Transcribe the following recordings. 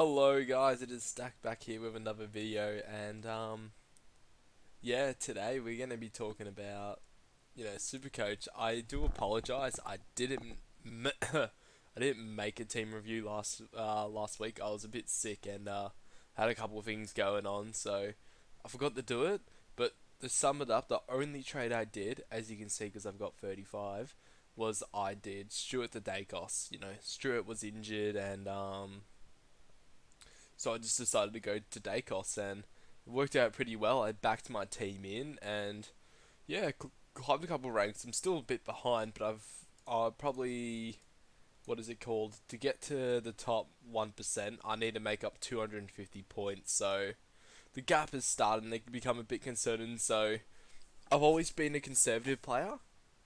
Hello guys, it is Stack back here with another video and yeah, today we're going to be talking about, Supercoach. I do apologize. I didn't make a team review last week. I was a bit sick and had a couple of things going on, so I forgot to do it. But to sum it up, the only trade I did, as you can see because I've got 35, was I did Stuart to Dacos. Stuart was injured and so I just decided to go to Dacos and it worked out pretty well. I backed my team in and yeah, climbed a couple ranks. I'm still a bit behind, but I've probably, what is it called? To get to the top 1%, I need to make up 250 points. So the gap has started to become a bit concerning. So I've always been a conservative player,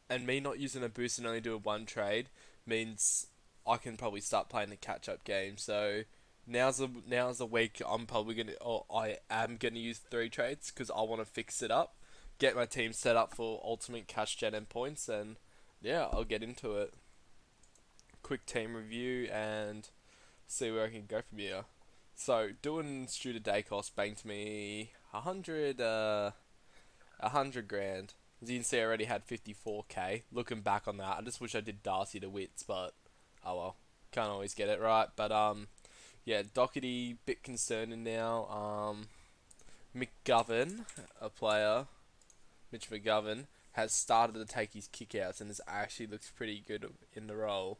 and me not using a boost and only doing one trade means I can probably start playing the catch up game. So now's the week I'm probably gonna, or I am gonna use three trades because I want to fix it up, get my team set up for ultimate cash gen and points, and yeah, I'll get into it. Quick team review and see where I can go from here. So doing Studer Dacos banked me 100 grand. As you can see, I already had 54k. Looking back on that, I just wish I did Darcy to Wits, but oh well, can't always get it right. But yeah, Doherty bit concerning now. McGovern, a player, Mitch McGovern, has started to take his kickouts and this actually looks pretty good in the role.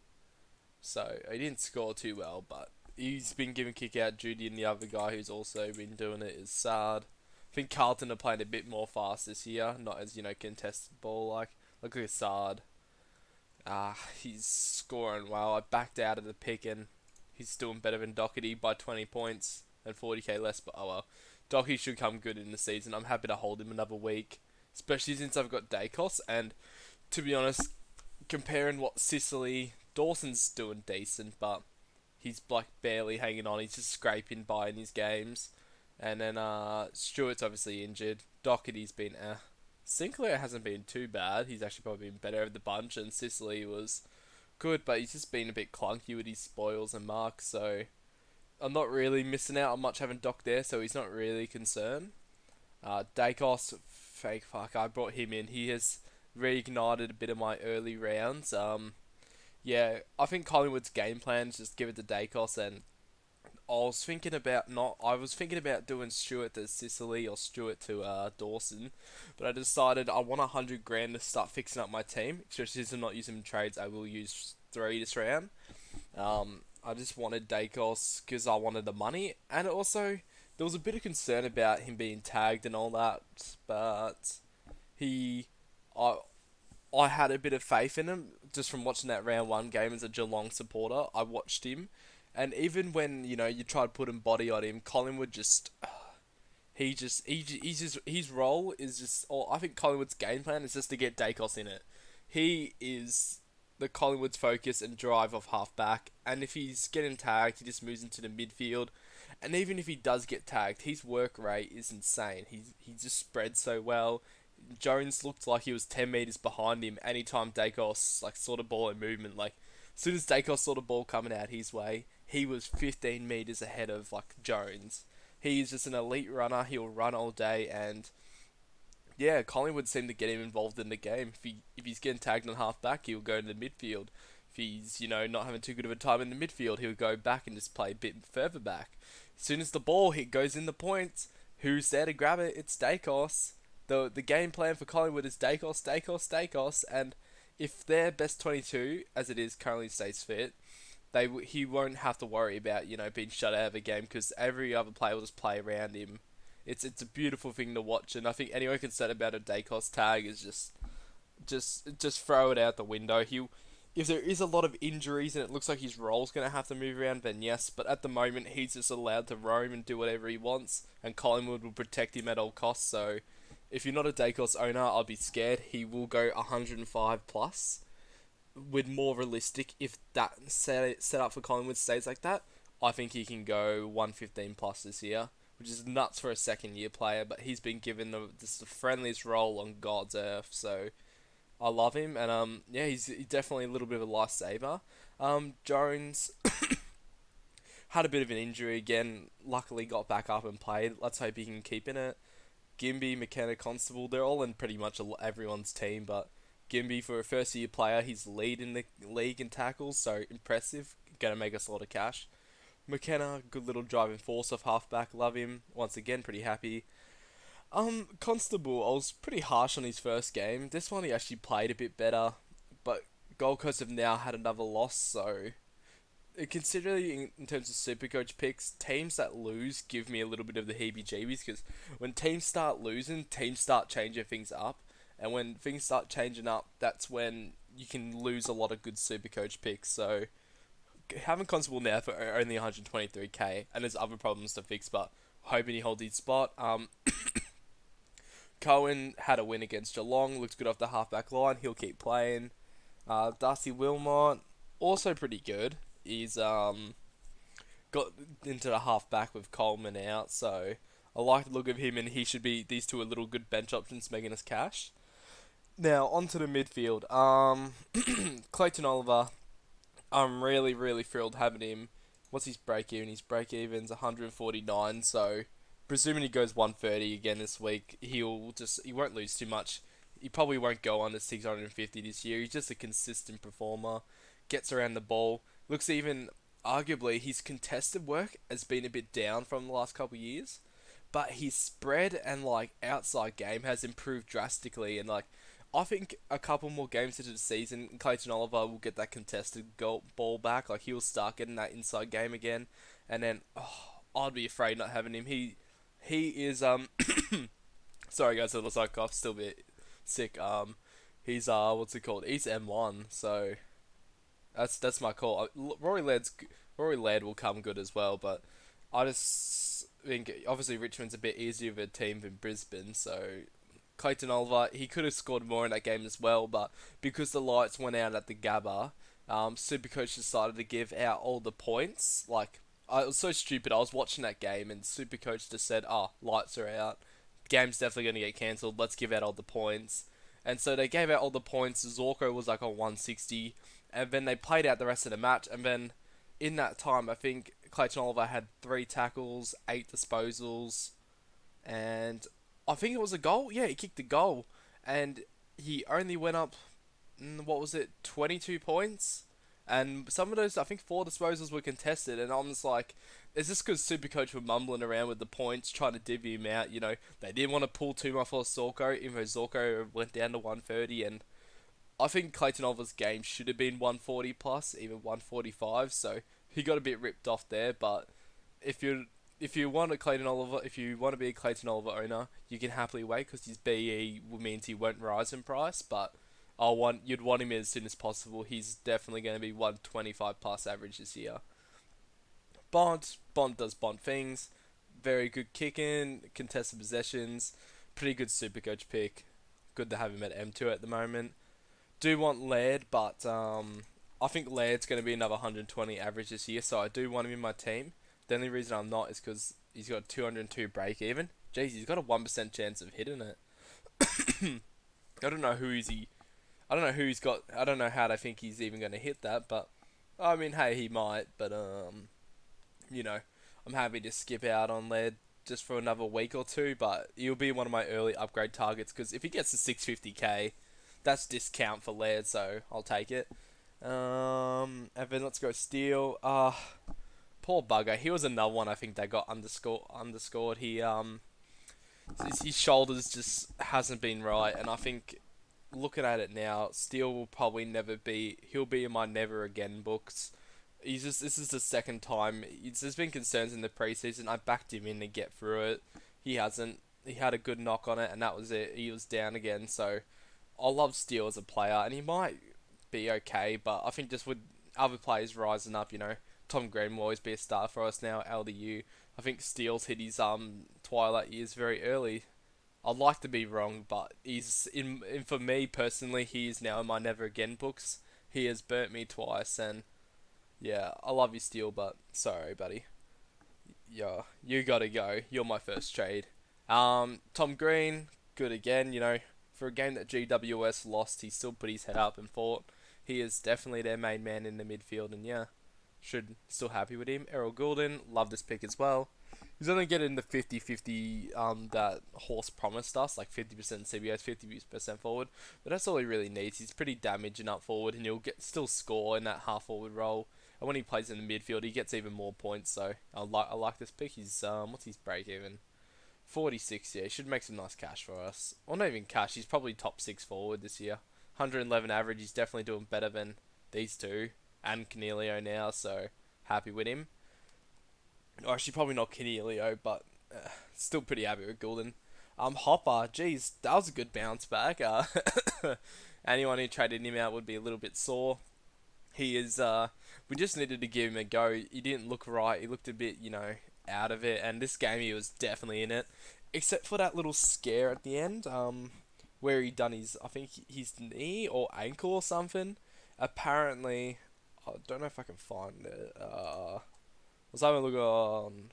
So he didn't score too well, but he's been giving kick out duty, and the other guy who's also been doing it is Sard. I think Carlton are playing a bit more fast this year, not as contested ball like. Look at Sard. He's scoring well. I backed out of the pick and he's doing better than Doherty by 20 points and 40k less, but oh well. Doherty should come good in the season. I'm happy to hold him another week, especially since I've got Dacos. And to be honest, comparing what Dawson's doing decent, but he's like barely hanging on. He's just scraping by in his games. And then Stewart's obviously injured. Doherty's been Sinclair hasn't been too bad. He's actually probably been better of the bunch, and Sicily was good, but he's just been a bit clunky with his spoils and marks. So I'm not really missing out on much having Doc there, so he's not really concerned. Dacos, fake fuck. I brought him in. He has reignited a bit of my early rounds. Yeah, I think Collingwood's game plan is just give it to Dacos, and I was thinking about doing Stewart to Sicily or Stewart to Dawson, but I decided I want 100 grand to start fixing up my team. Especially since I'm not using trades, I will use three this round. I just wanted Dacos because I wanted the money, and also there was a bit of concern about him being tagged and all that, but he, I, I had a bit of faith in him just from watching that round one game as a Geelong supporter. I watched him, and even when you try to put him body on him, Collingwood just he's just his role is just. Or I think Collingwood's game plan is just to get Dacos in it. He is the Collingwood's focus and drive off half back, and if he's getting tagged, he just moves into the midfield. And even if he does get tagged, his work rate is insane. He just spreads so well. Jones looked like he was 10 meters behind him anytime Dacos like saw the ball in movement. Like as soon as Dacos saw the ball coming out his way, he was 15 meters ahead of like Jones. He's just an elite runner. He'll run all day, and yeah, Collingwood seem to get him involved in the game. If he's getting tagged on half back, he'll go to the midfield. If he's not having too good of a time in the midfield, he'll go back and just play a bit further back. As soon as the ball hit goes in the points, who's there to grab it? It's Dacos. The game plan for Collingwood is Dacos, Dacos, Dacos, and if their best 22, as it is currently stays fit, he won't have to worry about being shut out of a game because every other player will just play around him. It's a beautiful thing to watch, and I think anyone can say about a Dacos tag is just throw it out the window. If there is a lot of injuries and it looks like his role's going to have to move around, then yes. But at the moment, he's just allowed to roam and do whatever he wants, and Collingwood will protect him at all costs. So if you're not a Dacos owner, I'll be scared. He will go 105 plus. With more realistic, if that set up for Collingwood stays like that, I think he can go 115 plus this year, which is nuts for a second year player. But he's been given just the friendliest role on God's earth, so I love him, and yeah, he's definitely a little bit of a lifesaver. Jones Had a bit of an injury again. Luckily, got back up and played. Let's hope he can keep in it. Gimby, McKenna, Constable, they're all in pretty much everyone's team, but Gimby, for a first year player, he's lead in the league in tackles, so impressive. Gonna make us a lot of cash. McKenna, good little driving force off halfback, love him. Once again, pretty happy. Constable, I was pretty harsh on his first game. This one he actually played a bit better, but Gold Coast have now had another loss, so considering in terms of Supercoach picks, teams that lose give me a little bit of the heebie-jeebies because when teams start losing, teams start changing things up, and when things start changing up, that's when you can lose a lot of good Supercoach picks. So having Constable now for only 123k, and there's other problems to fix, but hoping he holds his spot. Cohen had a win against Geelong, looks good off the halfback line. He'll keep playing. Darcy Wilmot, also pretty good. He's got into the halfback with Coleman out, so I like the look of him, and he should be. These two are little good bench options, making us cash. Now onto the midfield. Clayton Oliver. I'm really thrilled having him. What's his break even? His break even's 149. So presuming he goes 130 again this week, he won't lose too much. He probably won't go under 650 this year. He's just a consistent performer. Gets around the ball. Looks even arguably his contested work has been a bit down from the last couple of years, but his spread and like outside game has improved drastically. And like I think a couple more games into the season, Clayton Oliver will get that contested ball back. Like he'll start getting that inside game again, and then I'd be afraid not having him. He is sorry guys, a little side cough, still a bit sick. He's what's it called? He's M1, so that's my call. Rory Laird will come good as well, but I just think obviously Richmond's a bit easier of a team than Brisbane, so Clayton Oliver, he could have scored more in that game as well, but because the lights went out at the Gabba, Supercoach decided to give out all the points. Like, I was so stupid. I was watching that game and Supercoach just said, "Oh, lights are out. Game's definitely going to get cancelled. Let's give out all the points." And so they gave out all the points. Zorko was like on 160, and then they played out the rest of the match. And then in that time, I think Clayton Oliver had 3 tackles, 8 disposals, and I think it was a goal. Yeah, he kicked a goal, and he only went up. What was it? 22 points, and some of those, I think, 4 disposals were contested. And I'm just like, is this because Supercoach were mumbling around with the points, trying to divvy him out? You know, they didn't want to pull too much off Zorko, even though Zorko went down to 130, and I think Clayton Oliver's game should have been 140 plus, even 145. So he got a bit ripped off there, but if you if you want to be a Clayton Oliver owner, you can happily wait because his BE means he won't rise in price. But you'd want him as soon as possible. He's definitely going to be 125 plus average this year. Bond does Bond things. Very good kicking, contested possessions, pretty good Supercoach pick. Good to have him at M2 at the moment. Do want Laird, but I think Laird's going to be another 120 average this year, so I do want him in my team. The only reason I'm not is because he's got 202 break even. Jeez, he's got a 1% chance of hitting it. I don't know I don't know who he's got. I don't know how they think he's even going to hit that, but I mean, hey, he might. But you know, I'm happy to skip out on Laird just for another week or two. But he'll be one of my early upgrade targets because if he gets to 650k, that's discount for Laird, so I'll take it. And then let's go Steele. Poor bugger. He was another one I think that got underscored. His shoulders just hasn't been right, and I think looking at it now, Steele will probably never be. He'll be in my never again books. This is the second time. There's been concerns in the preseason. I backed him in to get through it. He hasn't. He had a good knock on it, and that was it. He was down again. So I love Steele as a player, and he might be okay, but I think just with other players rising up, Tom Green will always be a star for us now. LDU. I think Steele's hit his twilight years very early. I'd like to be wrong, but he's in for me personally. He is now in my never again books. He has burnt me twice, and yeah, I love you, Steele, but sorry, buddy. Yeah, you gotta go. You're my first trade. Tom Green, good again. For a game that GWS lost, he still put his head up and fought. He is definitely their main man in the midfield, and yeah, should still happy with him. Errol Goulden, love this pick as well. He's only getting the 50-50 that Horse promised us, like 50% CBS, 50% forward. But that's all he really needs. He's pretty damaging up forward, and he'll still score in that half forward role. And when he plays in the midfield, he gets even more points. So I like this pick. He's what's his break even? 46. Yeah, he should make some nice cash for us. Or not even cash. He's probably top six forward this year. 111 average. He's definitely doing better than these two and Canelio now. So happy with him. Or actually, probably not Canelio, but still pretty happy with Goulden. Hopper, geez, that was a good bounce back. Anyone who traded him out would be a little bit sore. He is. We just needed to give him a go. He didn't look right. He looked a bit, out of it. And this game, he was definitely in it, except for that little scare at the end. Where he done his, I think his knee or ankle or something. Apparently, I don't know if I can find it. Was having a look on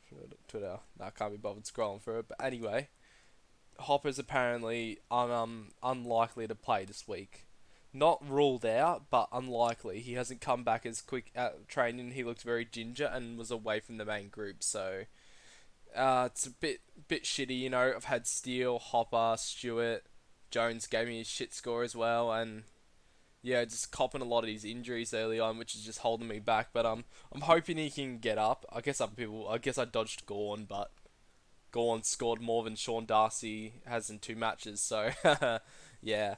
Twitter. No, I can't be bothered scrolling through it. But anyway, Hopper's apparently unlikely to play this week. Not ruled out, but unlikely. He hasn't come back as quick at training. He looked very ginger and was away from the main group. So it's a bit shitty. I've had Steele, Hopper, Stewart, Jones gave me a shit score as well, and yeah, just copping a lot of these injuries early on, which is just holding me back. But I'm hoping he can get up. I guess I dodged Gorn, but Gorn scored more than Sean Darcy has in 2 matches. So yeah,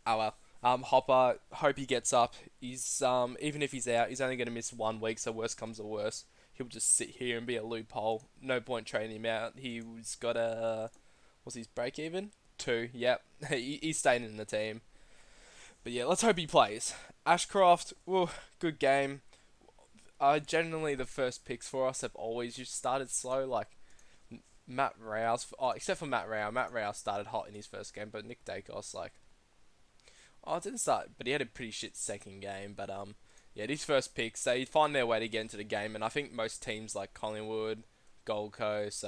oh well. Hopper, hope he gets up. He's even if he's out, he's only going to miss 1 week. So worst comes to worst, he'll just sit here and be a loophole. No point trading him out. He's got what's his break even? 2. Yep, he's staying in the team. But yeah, let's hope he plays. Ashcroft, good game. Generally, the first picks for us have always just started slow. Like Matt Rouse, except for Matt Rouse. Matt Rouse started hot in his first game, but Nick Dacos, it didn't start, but he had a pretty shit second game. But yeah, these first picks, they find their way to get into the game, and I think most teams like Collingwood, Gold Coast,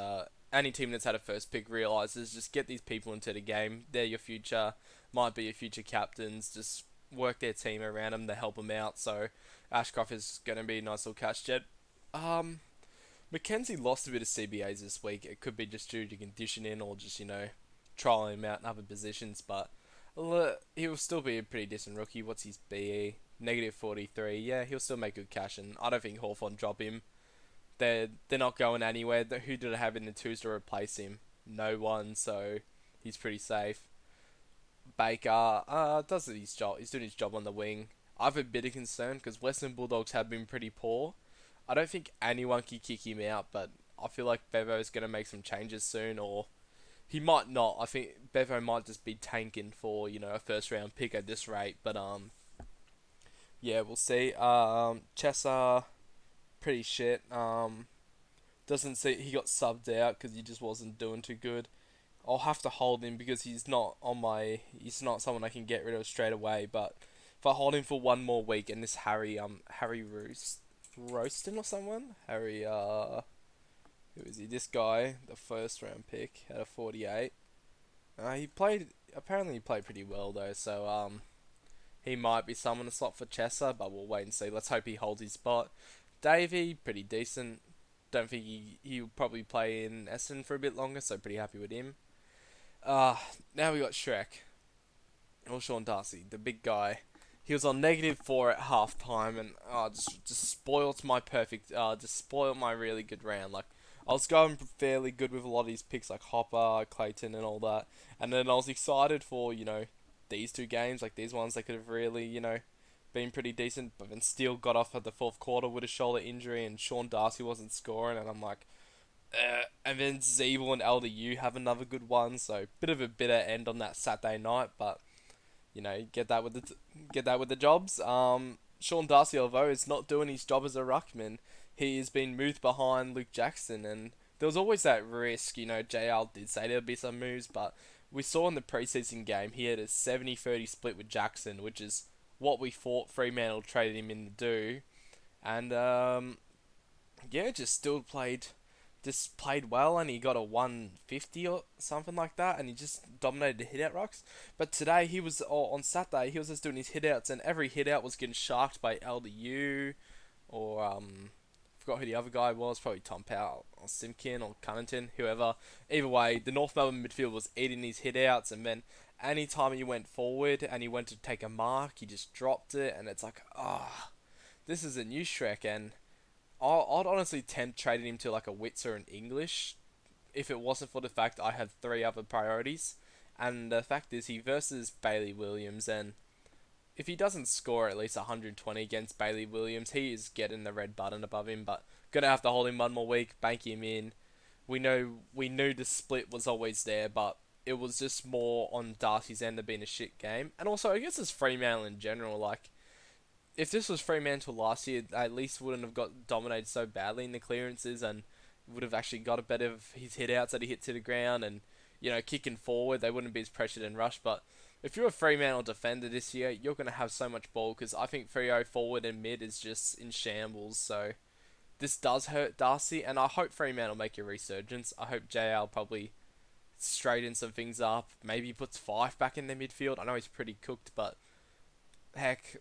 any team that's had a first pick realizes just get these people into the game. They're your future, might be your future captains. Just work their team around them to help them out. So Ashcroft is going to be a nice little catch jet. Mackenzie lost a bit of CBAs this week. It could be just due to conditioning or just trialing him out in other positions, but he will still be a pretty decent rookie. What's his BE? Negative 43. Yeah, he'll still make good cash, and I don't think Hawthorn drop him. They're not going anywhere. Who did I have in the twos to replace him? No one, so he's pretty safe. Baker does his job. He's doing his job on the wing. I have a bit of concern because Western Bulldogs have been pretty poor. I don't think anyone can kick him out, but I feel like Bevo's going to make some changes soon, or he might not. I think Bevo might just be tanking for a first round pick at this rate. But yeah, we'll see. Chesser, pretty shit. Doesn't see he got subbed out because he just wasn't doing too good. I'll have to hold him because he's not on my. He's not someone I can get rid of straight away. But if I hold him for one more week, and this Harry Roaston or someone, who is he? This guy, the first round pick, had a 48. Apparently he played pretty well though. So he might be someone to slot for Chesser, but we'll wait and see. Let's hope he holds his spot. Davey, pretty decent. Don't think he'll probably play in Essendon for a bit longer, so pretty happy with him. Now we got Shrek, or Sean Darcy, the big guy. He was on -4 at half time, and just spoilt my just spoilt my really good round. Like I was going fairly good with a lot of these picks, like Hopper, Clayton, and all that. And then I was excited for these 2 games, like these ones that could have really been pretty decent, but then Steele got off at the fourth quarter with a shoulder injury, and Sean Darcy wasn't scoring, and I'm like, and then Zeeble and LDU have another good one, so bit of a bitter end on that Saturday night, but get that with the jobs. Sean Darcy, although is not doing his job as a ruckman, he has been moved behind Luke Jackson, and there was always that risk. JL did say there'd be some moves, but we saw in the preseason game he had a 70-30 split with Jackson, which is what we thought Fremantle traded him in to do, and yeah, just played well, and he got a 150 or something like that, and he just dominated the hit-out rucks. But today, on Saturday, he was just doing his hit-outs, and every hit-out was getting sharked by LDU, or forgot who the other guy was, probably Tom Powell or Simkin or Cunnington, whoever. Either way, the North Melbourne midfield was eating these hit outs, and then any time he went forward and he went to take a mark, he just dropped it, and it's like, this is a new Shrek, and I'd honestly tempt trading him to like a Wits or an English if it wasn't for the fact I had three other priorities. And the fact is, he versus Bailey Williams, and if he doesn't score at least 120 against Bailey Williams, he is getting the red button above him. But gonna have to hold him one more week, bank him in. We knew the split was always there, but it was just more on Darcy's end of being a shit game. And also, I guess it's Fremantle in general. Like, if this was Fremantle last year, they at least wouldn't have got dominated so badly in the clearances and would have actually got a bit of his hit outs that he hit to the ground and, kicking forward. They wouldn't be as pressured and rushed. But if you're a Fremantle defender this year, you're going to have so much ball because I think Freo forward and mid is just in shambles. So this does hurt Darcy, and I hope Fremantle make a resurgence. I hope JL probably straighten some things up. Maybe he puts Fife back in the midfield. I know he's pretty cooked, but heck,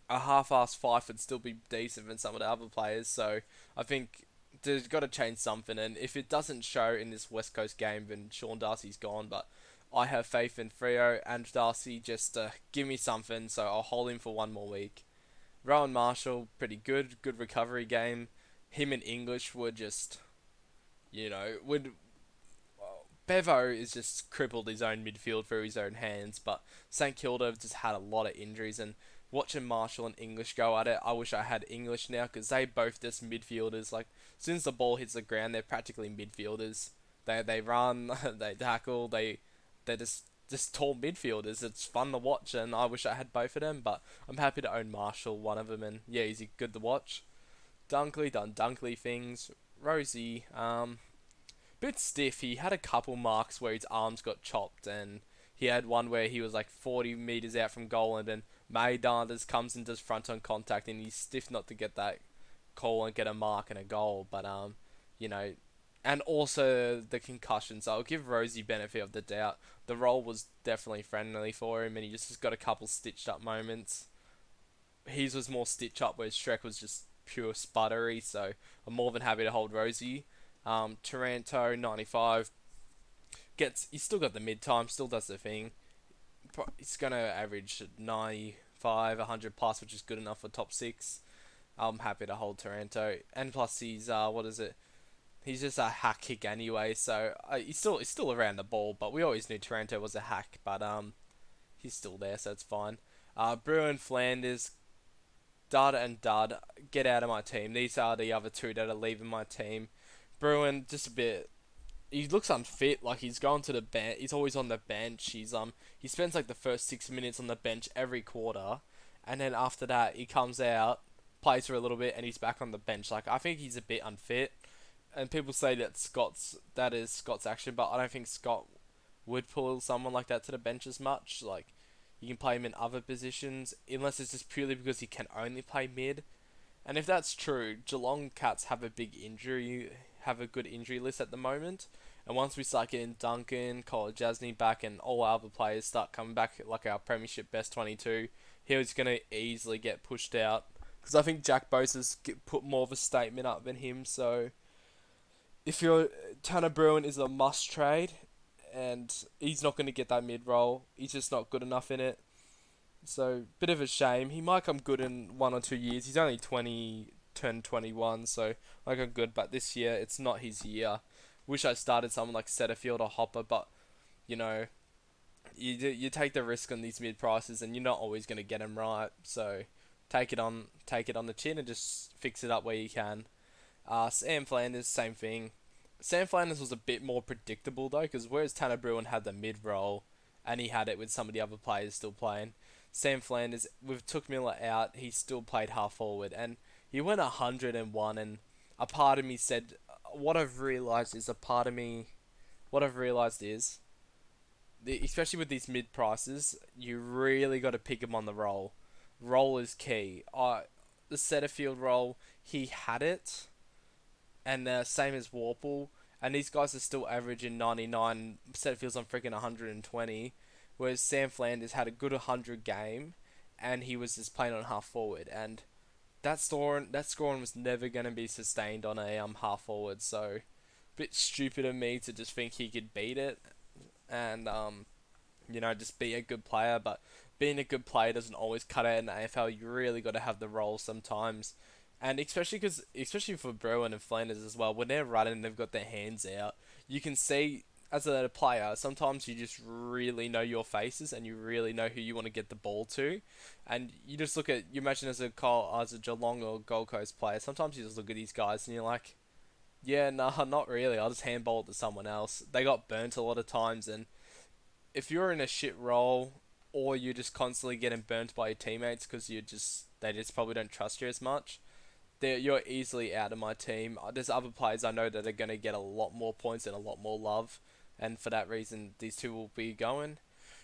a half-assed Fife would still be decent than some of the other players. So I think there's got to change something. And if it doesn't show in this West Coast game, then Sean Darcy's gone. But I have faith in Freo and Darcy. Just give me something, so I'll hold him for one more week. Rowan Marshall, pretty good recovery game. Him and English were just, would Bevo is just crippled his own midfield through his own hands, but St Kilda have just had a lot of injuries, and watching Marshall and English go at it, I wish I had English now, because they both just midfielders. Like, as soon as the ball hits the ground, they're practically midfielders. They run, they tackle, they're just tall midfielders. It's fun to watch, and I wish I had both of them, but I'm happy to own Marshall, one of them, and yeah, he's good to watch. Dunkley done Dunkley things. Rosie, bit stiff. He had a couple marks where his arms got chopped, and he had one where he was like 40 meters out from goal, and then Maydandas comes and does front on contact, and he's stiff not to get that call and get a mark and a goal. But you know, and also the concussion. So I'll give Rosie benefit of the doubt. The role was definitely friendly for him, and he just got a couple stitched up moments. His was more stitch up, whereas Shrek was just pure sputtery. So I'm more than happy to hold Rosie. Taranto 95 he's still got the mid time, still does the thing. He's gonna average 95, 100 plus, which is good enough for top six. I'm happy to hold Taranto, and plus he's what is it? He's just a hack kick anyway, so he's still around the ball. But we always knew Taranto was a hack, but he's still there, so it's fine. Bruin, Flanders, Dada and Dud, get out of my team. These are the other two that are leaving my team. Bruin, just a bit. He looks unfit. Like, he's going to the bench. He's always on the bench. He spends like the first 6 minutes on the bench every quarter, and then after that he comes out, plays for a little bit, and he's back on the bench. Like, I think he's a bit unfit. And people say that is Scott's action, but I don't think Scott would pull someone like that to the bench as much. Like, you can play him in other positions, unless it's just purely because he can only play mid. And if that's true, Geelong Cats have a good injury list at the moment. And once we start getting Duncan, Cole Jasny back, and all our other players start coming back, like our Premiership best 22, he's going to easily get pushed out. Because I think Jack Bosa's put more of a statement up than him. So if you're Tanner Bruin is a must trade, and he's not going to get that mid role. He's just not good enough in it. So, bit of a shame. He might come good in 1 or 2 years. He's only 20, turned 21, so might come good. But this year, it's not his year. Wish I started someone like Setterfield or Hopper, but, you know, you take the risk on these mid prices, and you're not always going to get them right. So, take it on the chin and just fix it up where you can. Sam Flanders, same thing. Sam Flanders was a bit more predictable though, because whereas Tanner Bruin had the mid role, and he had it with some of the other players still playing, Sam Flanders, with Took Miller out, he still played half forward, and he went 101, and a part of me said, what I've realised is, especially with these mid prices, you really got to pick him on the roll. Roll is key. The Setterfield roll, he had it, and same as Warple, and these guys are still averaging 99. Setterfield's on freaking 120, whereas Sam Flanders had a good 100 game, and he was just playing on half forward. And that scoring was never going to be sustained on a half forward. So bit stupid of me to just think he could beat it and just be a good player. But being a good player doesn't always cut it in the AFL. You really got to have the role sometimes. And especially for Bruin and Flanders as well, when they're running, they've got their hands out. You can see as a player, sometimes you just really know your faces and you really know who you want to get the ball to, and you just you imagine as a Geelong or Gold Coast player, sometimes you just look at these guys and you're like, yeah, nah, not really. I'll just handball it to someone else. They got burnt a lot of times, and if you're in a shit role or you're just constantly getting burnt by your teammates because they just probably don't trust you as much, you're easily out of my team. There's other players I know that are going to get a lot more points and a lot more love, and for that reason, these two will be going.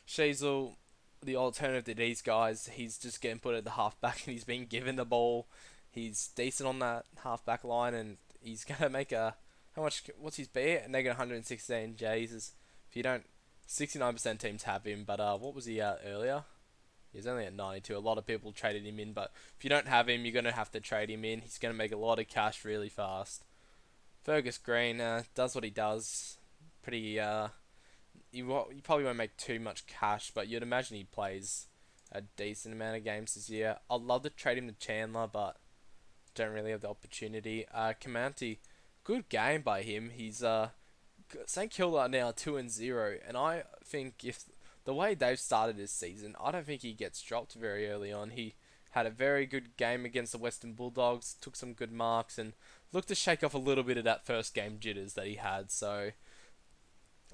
Sheasel, the alternative to these guys, he's just getting put at the halfback and he's being given the ball. He's decent on that halfback line, and he's going to make a. How much? What's his beat? Negative 116. Jesus. If you don't. 69% teams have him, but what was he at earlier? He's only at 92. A lot of people traded him in, but if you don't have him, you're going to have to trade him in. He's going to make a lot of cash really fast. Fergus Green does what he does. Pretty. You probably won't make too much cash, but you'd imagine he plays a decent amount of games this year. I'd love to trade him to Chandler, but don't really have the opportunity. Comanche, good game by him. He's St Kilda are now 2-0, and I think if the way they've started this season, I don't think he gets dropped very early on. He had a very good game against the Western Bulldogs, took some good marks, and looked to shake off a little bit of that first game jitters that he had. So,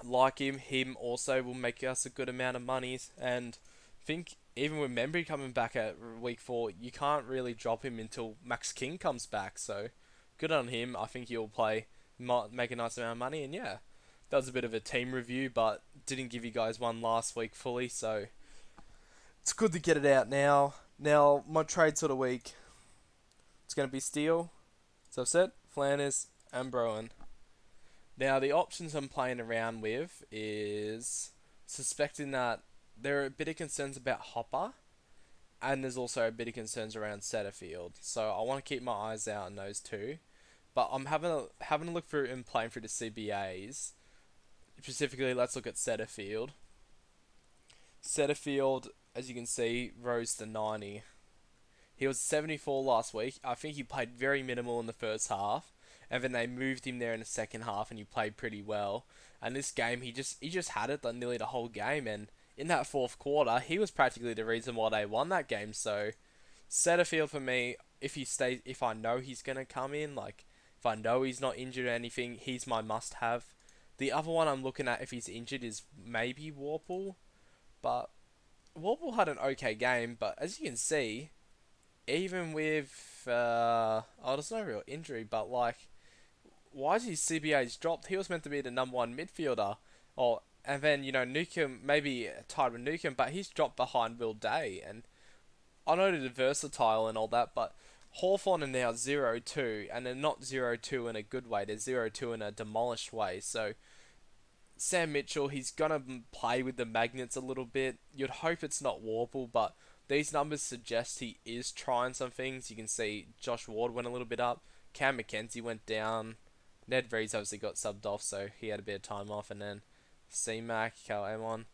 like him also will make us a good amount of monies, and think even with Membry coming back at week 4, you can't really drop him until Max King comes back. So, good on him. I think he'll might make a nice amount of money, and yeah, that was a bit of a team review, but didn't give you guys one last week fully, so it's good to get it out now. Now, my trades of the week, it's going to be Steele, so I've said Flanders, and Bruin. Now, the options I'm playing around with is suspecting that there are a bit of concerns about Hopper, and there's also a bit of concerns around Setterfield. So I want to keep my eyes out on those two. But I'm having a look through and playing through the CBAs. Specifically, let's look at Setterfield. Setterfield, as you can see, rose to 90. He was 74 last week. I think he played very minimal in the first half, and then they moved him there in the second half, and he played pretty well. And this game, he just had it nearly the whole game, and in that fourth quarter, he was practically the reason why they won that game. So, Setterfield for me, if I know he's gonna come in, like if I know he's not injured or anything, he's my must-have. The other one I'm looking at if he's injured is maybe Warple, but Warple had an okay game. But as you can see, even with there's no real injury, but like, why is his CBA's dropped? He was meant to be the number one midfielder, and then Newcomb maybe tied with Newcomb, but he's dropped behind Will Day, and I know they're versatile and all that, but Hawthorn are now 0-2, and they're not 0-2 in a good way. They're 0-2 in a demolished way. So Sam Mitchell, he's gonna play with the magnets a little bit. You'd hope it's not Warple, but these numbers suggest he is trying some things. You can see Josh Ward went a little bit up. Cam McKenzie went down. Ned Reeves obviously got subbed off, so he had a bit of time off, and then C-Mac, Cal Amon.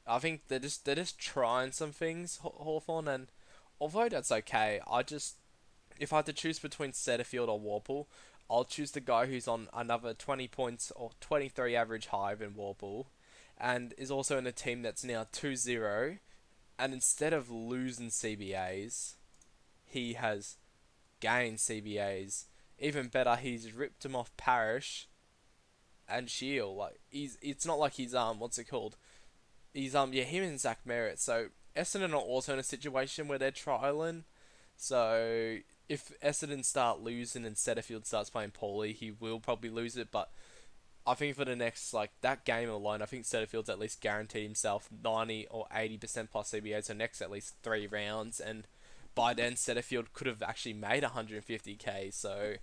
I think they're just trying some things, Hawthorn, and although that's okay, if I had to choose between Setterfield or Warple, I'll choose the guy who's on another 20 points or 23 average higher than Warple, and is also in a team that's now 2-0, and instead of losing CBAs, he has gained CBAs. Even better, he's ripped him off Parrish and Shield. Like it's not like he's what's it called? Him and Zach Merritt. So Essendon are also in a situation where they're trialing. So if Essendon start losing and Setterfield starts playing poorly, he will probably lose it. But I think for the next, like, that game alone, I think Setterfield's at least guaranteed himself 90 or 80% plus CBA, so next at least 3 rounds. And by then, Setterfield could have actually made 150k. So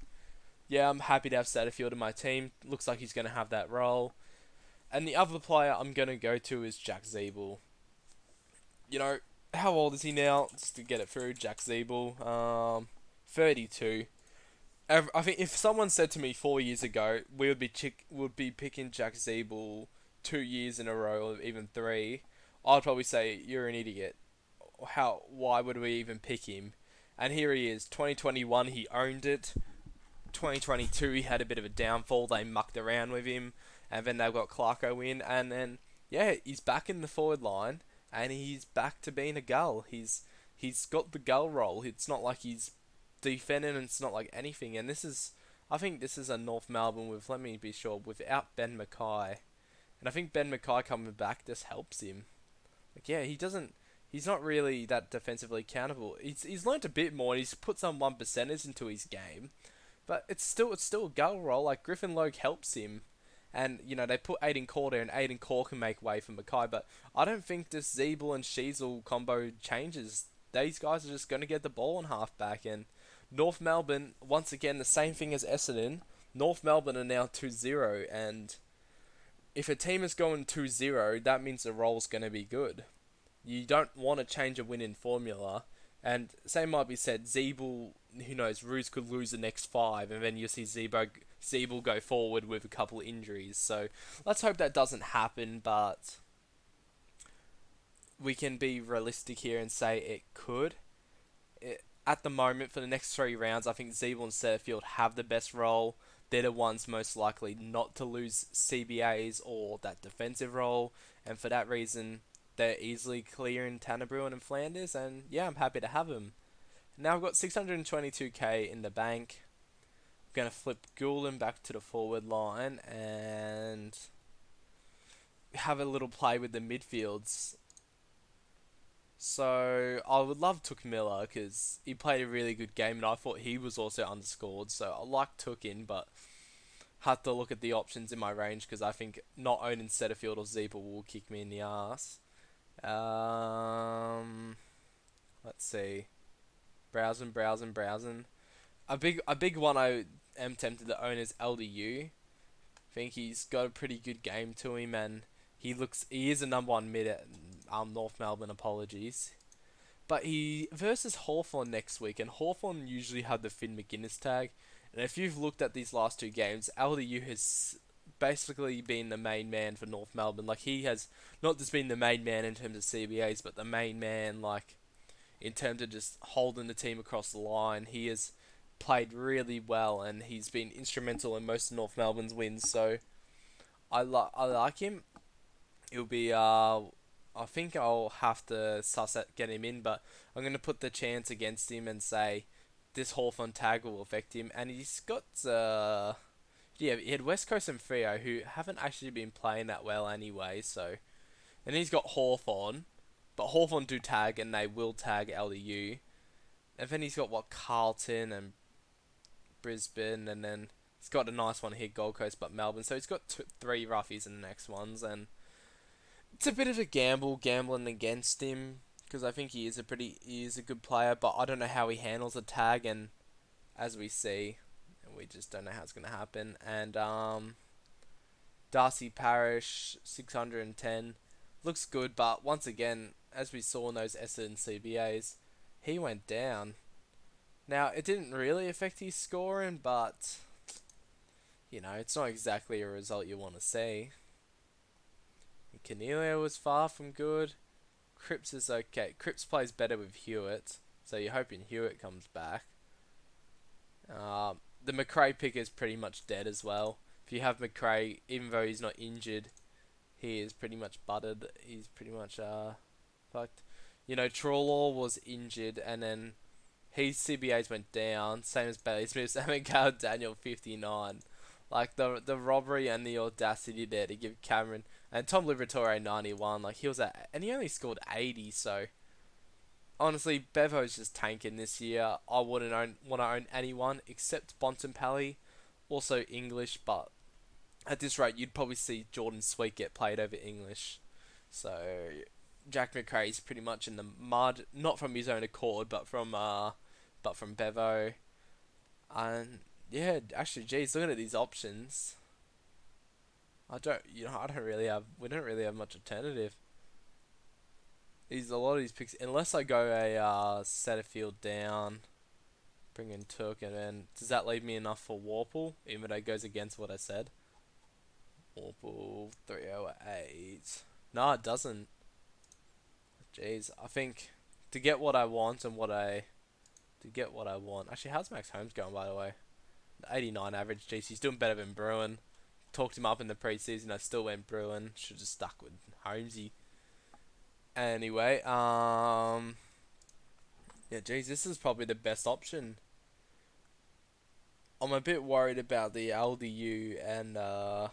yeah, I'm happy to have Setterfield in my team. Looks like he's going to have that role. And the other player I'm going to go to is Jack Zeeble. How old is he now? Just to get it through, Jack Zeeble. 32. I think if someone said to me 4 years ago we would be picking Jack Zeeble 2 years in a row or even three, I'd probably say you're an idiot. Why would we even pick him? And here he is. 2021 he owned it. 2022 he had a bit of a downfall. They mucked around with him, and then they've got Clarko in, and then yeah, he's back in the forward line, and he's back to being a gull. He's got the gull role. It's not like he's defending, and it's not like anything. And I think this is a North Melbourne with, let me be sure, without Ben Mackay, and I think Ben Mackay coming back just helps him. Like yeah, he's not really that defensively accountable. He's learnt a bit more. He's put some one percenters into his game, but it's still a goal role. Like Griffin Logue helps him, and they put Aiden Core there, and Aiden Core can make way for Mackay. But I don't think this Zeeble and Sheasel combo changes. These guys are just going to get the ball on halfback, and North Melbourne once again the same thing as Essendon. North Melbourne are now 2-0, and if a team is going 2-0, that means the role's going to be good. You don't want to change a winning formula. And same might be said, Zeeble, who knows, Roos could lose the next five, and then you'll see Zeeble go forward with a couple of injuries. So let's hope that doesn't happen, but we can be realistic here and say it could. At the moment, for the next 3 rounds, I think Zeeble and Setterfield have the best role. They're the ones most likely not to lose CBAs or that defensive role, and for that reason, they're easily clearing Tanner Bruin and Flanders, and yeah, I'm happy to have them. Now I've got 622k in the bank. I'm going to flip Goulding back to the forward line and have a little play with the midfields. So I would love Took Miller because he played a really good game, and I thought he was also underscored. So I like Took in, but had to look at the options in my range because I think not owning Setterfield or Zeeper will kick me in the ass. Um, let's see. Browsing. A big one I am tempted to own is LDU. I think he's got a pretty good game to him, and he is a number one mid at North Melbourne. Apologies, but he versus Hawthorn next week, and Hawthorn usually have the Finn McGuinness tag. And if you've looked at these last 2 games, LDU has basically been the main man for North Melbourne. Like he has not just been the main man in terms of CBAs, but the main man like in terms of just holding the team across the line. He has played really well, and he's been instrumental in most of North Melbourne's wins. So I like him. It'll be I think I'll have to get him in, but I'm gonna put the chance against him and say this Hawthorn tag will affect him, and he's got yeah, he had West Coast and Freo who haven't actually been playing that well anyway. So and he's got Hawthorn, but Hawthorn do tag, and they will tag LDU. And then he's got Carlton and Brisbane, and then he's got a nice one here, Gold Coast, but Melbourne. So he's got 3 roughies in the next ones, and it's a bit of a gambling against him because I think he is a good player, but I don't know how he handles a tag, and as we see, we just don't know how it's gonna happen. And Darcy Parish 610 looks good, but once again, as we saw in those Essendon CBAs, he went down. Now it didn't really affect his scoring, but it's not exactly a result you want to see. Cornelio was far from good. Cripps is okay. Cripps plays better with Hewitt, so you're hoping Hewitt comes back. The McRae pick is pretty much dead as well. If you have McRae, even though he's not injured, he is pretty much buttered. He's pretty much fucked. Trelaw was injured, and then his CBAs went down, same as Bailey Smith's. I mean, Cal Daniel 59. Like the robbery and the audacity there to give Cameron and Tom Liberatore 91. Like he was and he only scored 80. So honestly, Bevo's just tanking this year. I wouldn't want to own anyone except Bontempelli, also English. But at this rate, you'd probably see Jordan Sweet get played over English. So Jack McRae's pretty much in the mud, not from his own accord, but from Bevo. And yeah, actually, geez, looking at these options, we don't really have much alternative. A lot of these picks, unless I go a Setterfield down, Bring in Took, and then does that leave me enough for Warple? Even though it goes against what I said. Warple 308. No, it doesn't. Jeez, I think to get what I want and Actually, how's Max Holmes going, by the way? 89 average. Jeez, he's doing better than Bruin. Talked him up in the preseason. I still went Bruin. Should have stuck with Holmesy. Anyway, yeah, geez, this is probably the best option. I'm a bit worried about the LDU and the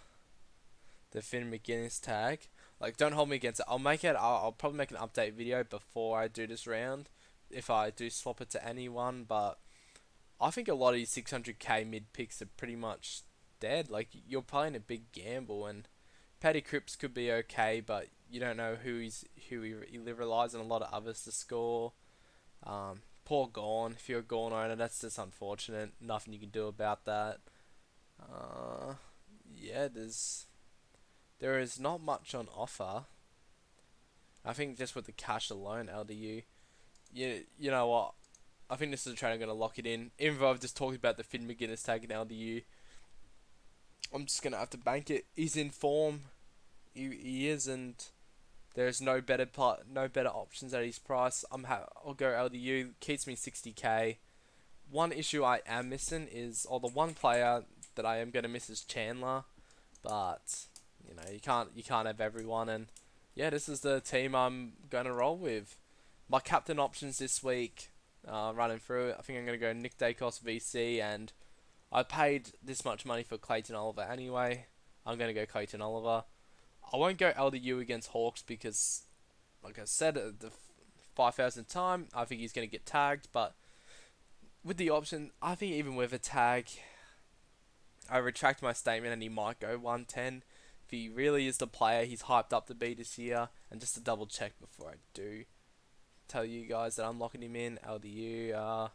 Finn McGuinness tag. Like, don't hold me against it. I'll probably make an update video before I do this round, if I do swap it to anyone. But I think a lot of these 600k mid picks are pretty much dead. Like, you're playing a big gamble, and Paddy Cripps could be okay, but you don't know who he relies on a lot of others to score. Poor Gorn. If you're a Gorn owner, that's just unfortunate. Nothing you can do about that. Yeah, there is not much on offer. I think just with the cash alone, LDU. You know what? I think this is a trade I'm going to lock it in. Even though I've just talked about the Finn McGuinness tag in LDU, I'm just going to have to bank it. He's in form. He is, and there's no better options at his price. I'll go LDU. Keeps me 60k. One issue I am missing is, or the one player that I am going to miss is Chandler, but you know, you can't have everyone, and yeah, this is the team I'm going to roll with. My captain options this week, running through it, I think I'm going to go Nick Dacos VC, and I paid this much money for Clayton Oliver anyway. I'm going to go Clayton Oliver. I won't go LDU against Hawks because, like I said at the 5,000th time, I think he's going to get tagged, but with the option, I think even with a tag, I retract my statement and he might go 110. If he really is the player he's hyped up to be this year, and just to double check before I do tell you guys that I'm locking him in, LDU,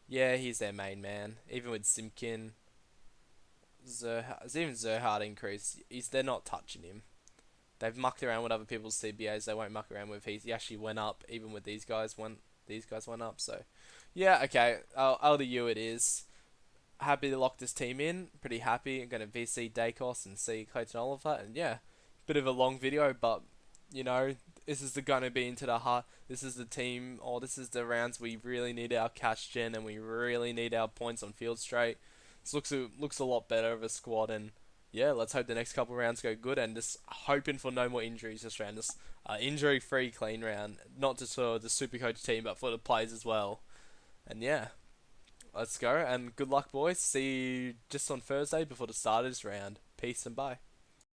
yeah, he's their main man. Even with Simkin, even Zerhard increase, they're not touching him. They've mucked around with other people's CBAs. They won't muck around with he actually went up even with these guys when these guys went up. So yeah, okay, LDU it is. Happy to lock this team in. Pretty happy. I'm going to VC Dacos and see Clayton Oliver. And yeah, bit of a long video, but you know, this is going to be into the heart. This is the team, or this is the rounds we really need our cash gen and we really need our points on field straight. This looks a lot better of a squad, and yeah, let's hope the next couple rounds go good, and just hoping for no more injuries this round. Just injury-free, clean round. Not just for the Supercoach team, but for the players as well. And yeah, let's go, and good luck, boys. See you just on Thursday before the start of this round. Peace and bye.